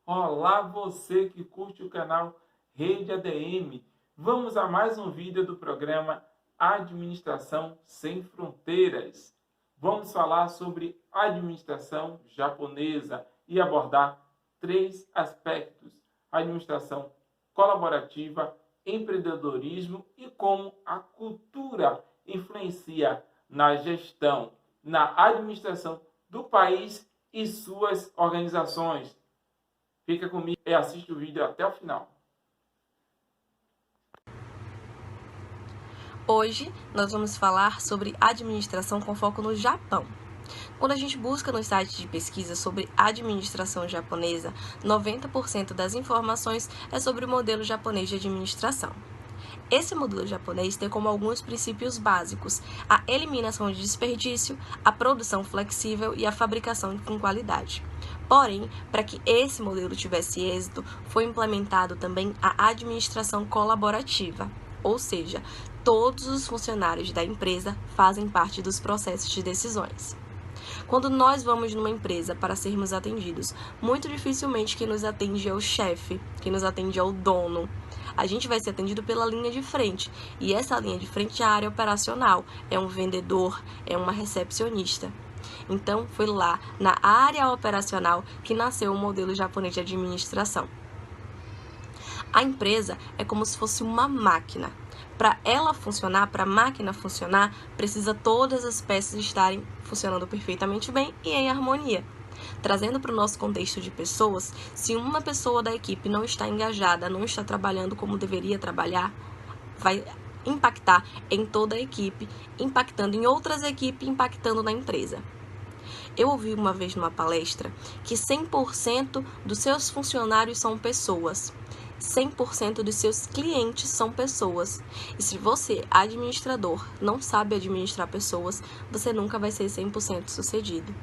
Olá, você que curte o canal Rede ADM. Vamos a mais um vídeo do programa Administração Sem Fronteiras. Vamos falar sobre administração japonesa e abordar 3 aspectos: administração colaborativa, empreendedorismo e como a cultura influencia na gestão, na administração do país e suas organizações. Fica comigo e assiste o vídeo até o final. Hoje nós vamos falar sobre administração com foco no Japão. Quando a gente busca no site de pesquisa sobre administração japonesa, 90% das informações é sobre o modelo japonês de administração. Esse modelo japonês tem como alguns princípios básicos a eliminação de desperdício, a produção flexível e a fabricação com qualidade. Porém, para que esse modelo tivesse êxito, foi implementado também a administração colaborativa, ou seja, todos os funcionários da empresa fazem parte dos processos de decisões. Quando nós vamos numa empresa para sermos atendidos, muito dificilmente quem nos atende é o chefe, quem nos atende é o dono. A gente vai ser atendido pela linha de frente, e essa linha de frente é a área operacional, é um vendedor, é uma recepcionista. Então, foi lá, na área operacional, que nasceu o modelo japonês de administração. A empresa é como se fosse uma máquina. Para ela funcionar, para a máquina funcionar, precisa todas as peças estarem funcionando perfeitamente bem e em harmonia. Trazendo para o nosso contexto de pessoas, se uma pessoa da equipe não está engajada, não está trabalhando como deveria trabalhar, vai impactar em toda a equipe, impactando em outras equipes, impactando na empresa. Eu ouvi uma vez numa palestra que 100% dos seus funcionários são pessoas. 100% dos seus clientes são pessoas. E se você, administrador, não sabe administrar pessoas, você nunca vai ser 100% sucedido.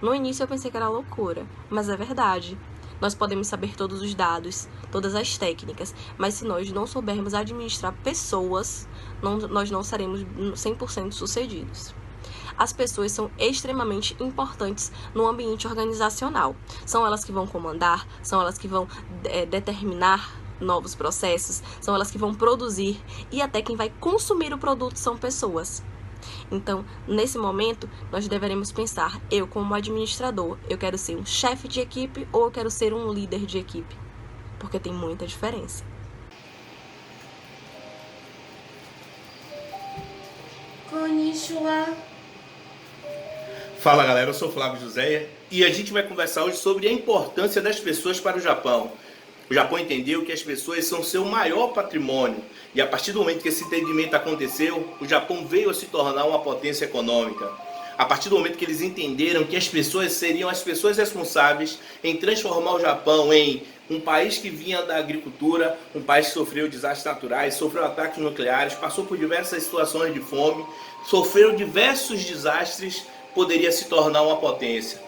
No início eu pensei que era loucura, mas é verdade. Nós podemos saber todos os dados, todas as técnicas, mas se nós não soubermos administrar pessoas, nós não seremos 100% sucedidos. As pessoas são extremamente importantes no ambiente organizacional. São elas que vão comandar, são elas que vão determinar novos processos, são elas que vão produzir e até quem vai consumir o produto são pessoas. Então, nesse momento, nós deveremos pensar, eu como administrador, eu quero ser um chefe de equipe ou eu quero ser um líder de equipe? Porque tem muita diferença. Konnichiwa. Fala galera, eu sou o Flávio José e a gente vai conversar hoje sobre a importância das pessoas para o Japão. O Japão entendeu que as pessoas são seu maior patrimônio e a partir do momento que esse entendimento aconteceu, o Japão veio a se tornar uma potência econômica. A partir do momento que eles entenderam que as pessoas seriam as pessoas responsáveis em transformar o Japão em um país que vinha da agricultura, um país que sofreu desastres naturais, sofreu ataques nucleares, passou por diversas situações de fome, sofreu diversos desastres, poderia se tornar uma potência.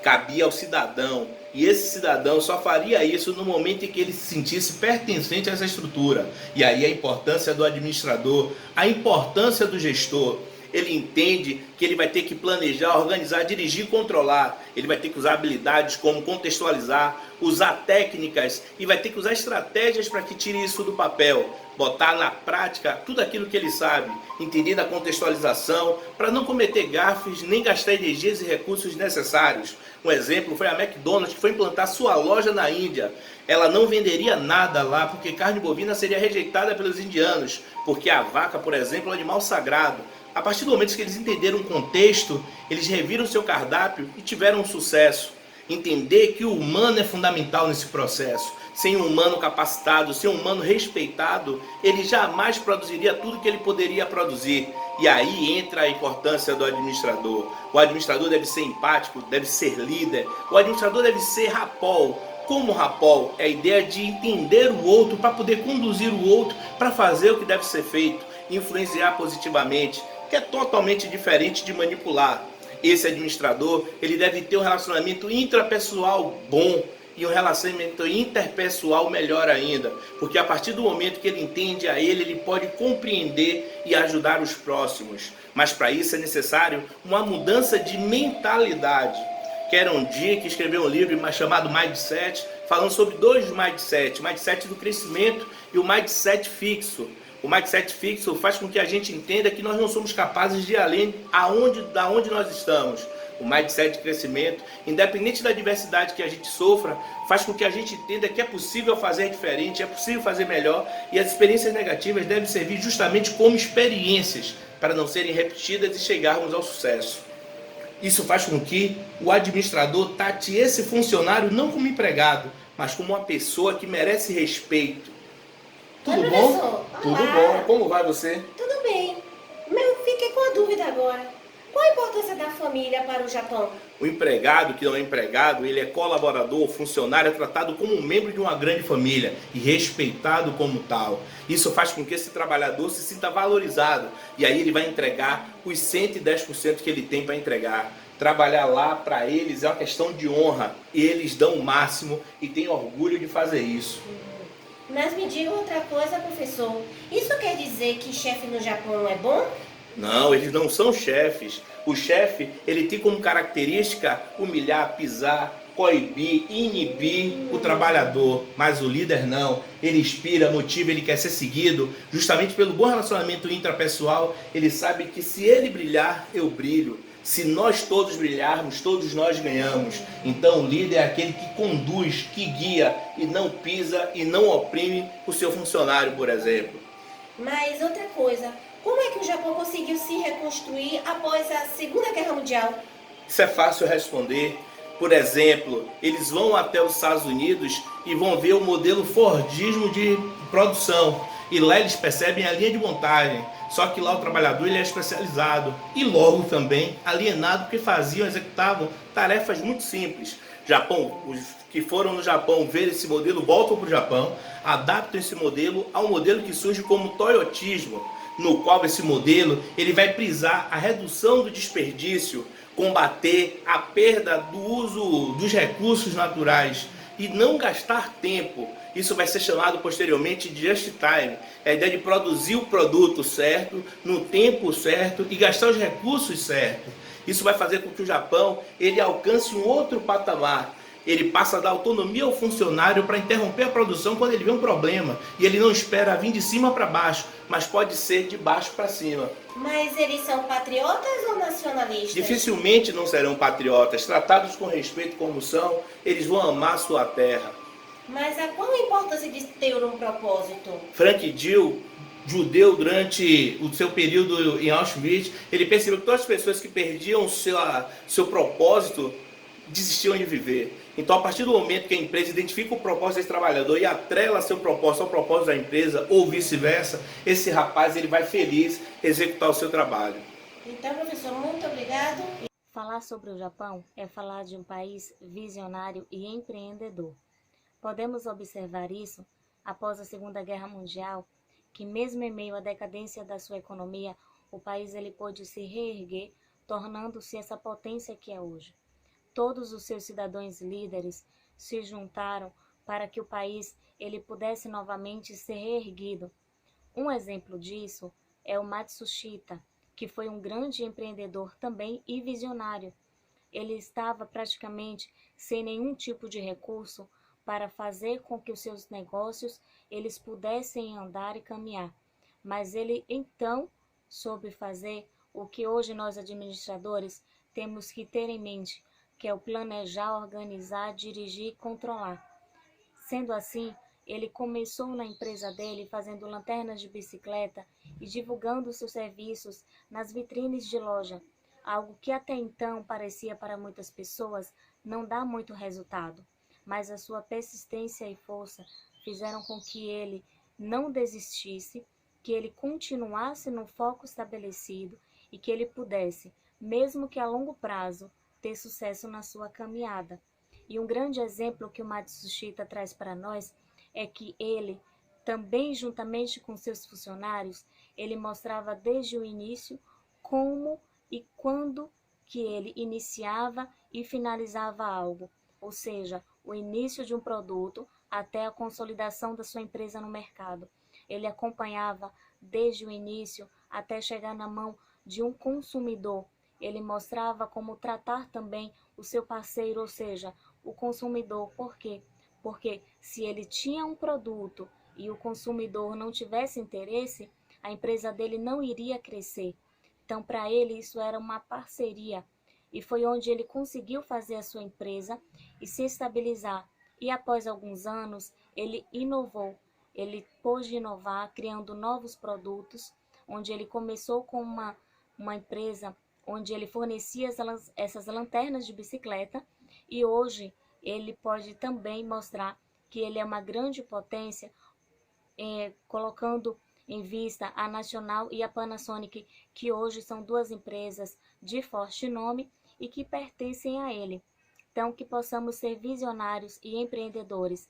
Cabia ao cidadão, e esse cidadão só faria isso no momento em que ele se sentisse pertencente a essa estrutura. E aí a importância do administrador, a importância do gestor. Ele entende que ele vai ter que planejar, organizar, dirigir e controlar. Ele vai ter que usar habilidades como contextualizar, usar técnicas e vai ter que usar estratégias para que tire isso do papel. Botar na prática tudo aquilo que ele sabe, entender a contextualização, para não cometer gafes nem gastar energias e recursos necessários. Um exemplo foi a McDonald's, que foi implantar sua loja na Índia. Ela não venderia nada lá porque carne bovina seria rejeitada pelos indianos, porque a vaca, por exemplo, é um animal sagrado. A partir do momento que eles entenderam o contexto, eles reviram seu cardápio e tiveram um sucesso. Entender que o humano é fundamental nesse processo. sem um humano capacitado, sem um humano respeitado, ele jamais produziria tudo que ele poderia produzir. E aí entra a importância do administrador. O administrador deve ser empático, deve ser líder. O administrador deve ser rapol. Como rapol? É a ideia de entender o outro para poder conduzir o outro para fazer o que deve ser feito, influenciar positivamente, que é totalmente diferente de manipular. Esse administrador, ele deve ter um relacionamento intrapessoal bom e um relacionamento interpessoal melhor ainda, porque a partir do momento que ele entende a ele pode compreender e ajudar os próximos. Mas para isso é necessário uma mudança de mentalidade. Quero um dia que escreveu um livro chamado Mindset, falando sobre dois mindset, o mindset do crescimento e o mindset fixo. O mindset fixo faz com que a gente entenda que nós não somos capazes de ir além da onde nós estamos. O mindset de crescimento, independente da diversidade que a gente sofra, faz com que a gente entenda que é possível fazer diferente, é possível fazer melhor, e as experiências negativas devem servir justamente como experiências para não serem repetidas e chegarmos ao sucesso. Isso faz com que o administrador trate esse funcionário não como empregado, mas como uma pessoa que merece respeito. Tudo bom? Professor, Tudo olá. bom. Como vai você? Tudo bem. Eu fiquei com a dúvida agora. Qual a importância da família para o Japão? O empregado que não é empregado, ele é colaborador, funcionário, é tratado como um membro de uma grande família e respeitado como tal. Isso faz com que esse trabalhador se sinta valorizado e aí ele vai entregar os 110% que ele tem para entregar. Trabalhar lá para eles é uma questão de honra e eles dão o máximo e têm orgulho de fazer isso. Mas me diga outra coisa, professor. Isso quer dizer que chefe no Japão não é bom? Não, eles não são chefes. O chefe, ele tem como característica humilhar, pisar, coibir, inibir o trabalhador. Mas o líder não. Ele inspira, motiva, ele quer ser seguido. Justamente pelo bom relacionamento intrapessoal, ele sabe que se ele brilhar, eu brilho. Se nós todos brilharmos, todos nós ganhamos. Então o líder é aquele que conduz, que guia e não pisa e não oprime o seu funcionário, por exemplo. Mas outra coisa, como é que o Japão conseguiu se reconstruir após a Segunda Guerra Mundial? Isso é fácil responder. Por exemplo, eles vão até os Estados Unidos e vão ver o modelo Fordismo de produção. E lá eles percebem a linha de montagem. Só que lá o trabalhador ele é especializado e logo também alienado, porque executavam tarefas muito simples. Japão, os que foram no Japão ver esse modelo voltam para o Japão, adaptam esse modelo ao modelo que surge como toyotismo, no qual esse modelo ele vai prisar a redução do desperdício, combater a perda do uso dos recursos naturais e não gastar tempo. Isso vai ser chamado posteriormente de just time. É a ideia de produzir o produto certo, no tempo certo e gastar os recursos certos. Isso vai fazer com que o Japão ele alcance um outro patamar. Ele passa a dar autonomia ao funcionário para interromper a produção quando ele vê um problema. E ele não espera vir de cima para baixo, mas pode ser de baixo para cima. Mas eles são patriotas ou nacionalistas? Dificilmente não serão patriotas. Tratados com respeito como são, eles vão amar sua terra. Mas qual a importância de ter um propósito? Frank Dill, judeu, durante o seu período em Auschwitz, ele percebeu que todas as pessoas que perdiam seu propósito desistiam de viver. Então, a partir do momento que a empresa identifica o propósito desse trabalhador e atrela seu propósito ao propósito da empresa, ou vice-versa, esse rapaz ele vai feliz executar o seu trabalho. Então, professor, muito obrigado. Falar sobre o Japão é falar de um país visionário e empreendedor. Podemos observar isso após a Segunda Guerra Mundial, que mesmo em meio à decadência da sua economia, o país ele pôde se reerguer, tornando-se essa potência que é hoje. Todos os seus cidadãos líderes se juntaram para que o país ele pudesse novamente ser reerguido. Um exemplo disso é o Matsushita, que foi um grande empreendedor também e visionário. Ele estava praticamente sem nenhum tipo de recurso para fazer com que os seus negócios eles pudessem andar e caminhar. Mas ele então soube fazer o que hoje nós administradores temos que ter em mente, que é o planejar, organizar, dirigir e controlar. Sendo assim, ele começou na empresa dele fazendo lanternas de bicicleta e divulgando seus serviços nas vitrines de loja, algo que até então parecia para muitas pessoas não dar muito resultado. mas a sua persistência e força fizeram com que ele não desistisse, que ele continuasse no foco estabelecido e que ele pudesse, mesmo que a longo prazo, ter sucesso na sua caminhada. E um grande exemplo que o Matsushita traz para nós é que ele, também juntamente com seus funcionários, ele mostrava desde o início como e quando que ele iniciava e finalizava algo, ou seja, o início de um produto até a consolidação da sua empresa no mercado. Ele acompanhava desde o início até chegar na mão de um consumidor. Ele mostrava como tratar também o seu parceiro, ou seja, o consumidor. Por quê? Porque se ele tinha um produto e o consumidor não tivesse interesse, a empresa dele não iria crescer. Então, para ele, isso era uma parceria. E foi onde ele conseguiu fazer a sua empresa e se estabilizar. E após alguns anos, ele inovou. Ele pôde inovar, criando novos produtos, onde ele começou com uma empresa onde ele fornecia essas lanternas de bicicleta. E hoje, ele pode também mostrar que ele é uma grande potência, colocando em vista a Nacional e a Panasonic, que hoje são duas empresas de forte nome e que pertencem a ele. Então, que possamos ser visionários e empreendedores.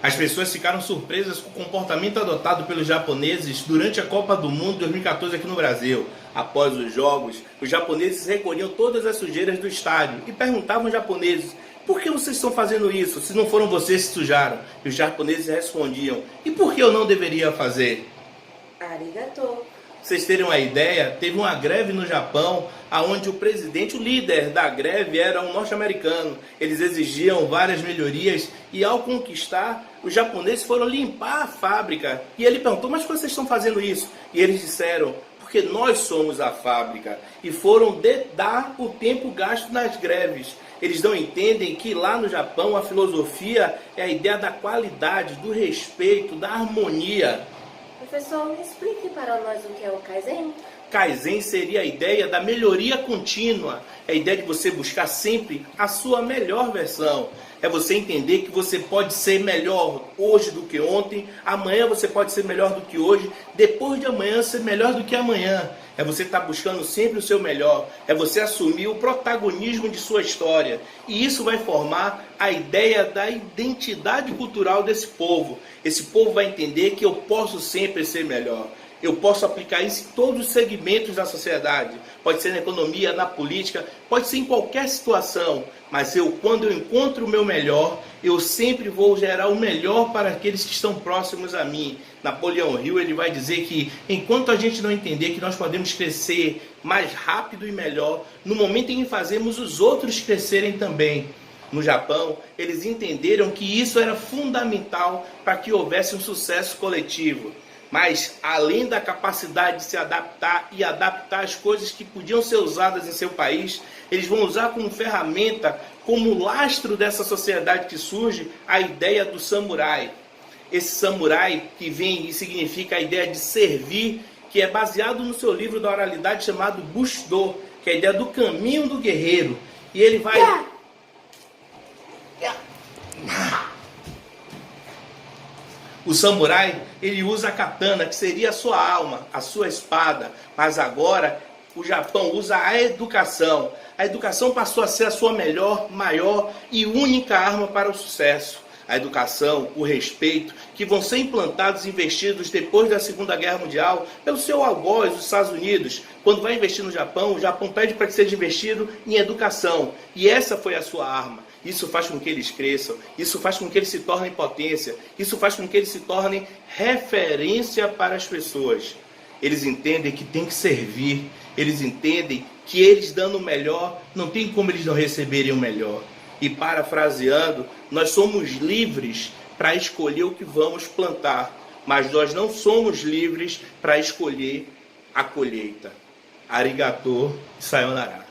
As pessoas ficaram surpresas com o comportamento adotado pelos japoneses durante a Copa do Mundo 2014 aqui no Brasil. Após os jogos, os japoneses recolhiam todas as sujeiras do estádio e perguntavam aos japoneses: por que vocês estão fazendo isso, se não foram vocês que sujaram? E os japoneses respondiam: e por que eu não deveria fazer? Arigato. Pra vocês terem uma ideia, teve uma greve no Japão, onde o presidente, o líder da greve, era um norte-americano. Eles exigiam várias melhorias e, ao conquistar, os japoneses foram limpar a fábrica. E ele perguntou: mas por que vocês estão fazendo isso? E eles disseram: porque nós somos a fábrica. E foram dar o tempo gasto nas greves. Eles não entendem que lá no Japão a filosofia é a ideia da qualidade, do respeito, da harmonia. Professor, explique para nós o que é o Kaizen. Kaizen seria a ideia da melhoria contínua. É a ideia de você buscar sempre a sua melhor versão. É você entender que você pode ser melhor hoje do que ontem, amanhã você pode ser melhor do que hoje, depois de amanhã ser melhor do que amanhã. É você estar buscando sempre o seu melhor. É você assumir o protagonismo de sua história. E isso vai formar a ideia da identidade cultural desse povo. Esse povo vai entender que eu posso sempre ser melhor. Eu posso aplicar isso em todos os segmentos da sociedade. Pode ser na economia, na política, pode ser em qualquer situação. Mas quando eu encontro o meu melhor, eu sempre vou gerar o melhor para aqueles que estão próximos a mim. Napoleão Hill, ele vai dizer que enquanto a gente não entender que nós podemos crescer mais rápido e melhor, no momento em que fazemos os outros crescerem também. No Japão, eles entenderam que isso era fundamental para que houvesse um sucesso coletivo. Mas, além da capacidade de se adaptar e adaptar as coisas que podiam ser usadas em seu país, eles vão usar como ferramenta, como lastro dessa sociedade que surge, a ideia do samurai. Esse samurai que vem e significa a ideia de servir, que é baseado no seu livro da oralidade chamado Bushido, que é a ideia do caminho do guerreiro. E ele vai... O samurai, ele usa a katana, que seria a sua alma, a sua espada. Mas agora, o Japão usa a educação. A educação passou a ser a sua melhor, maior e única arma para o sucesso. A educação, o respeito, que vão ser implantados e investidos depois da Segunda Guerra Mundial pelo seu algoz, os Estados Unidos. Quando vai investir no Japão, o Japão pede para que seja investido em educação. E essa foi a sua arma. Isso faz com que eles cresçam, isso faz com que eles se tornem potência, isso faz com que eles se tornem referência para as pessoas. Eles entendem que tem que servir, eles entendem que eles dando o melhor, não tem como eles não receberem o melhor. E parafraseando, nós somos livres para escolher o que vamos plantar, mas nós não somos livres para escolher a colheita. Arigato, sayonara.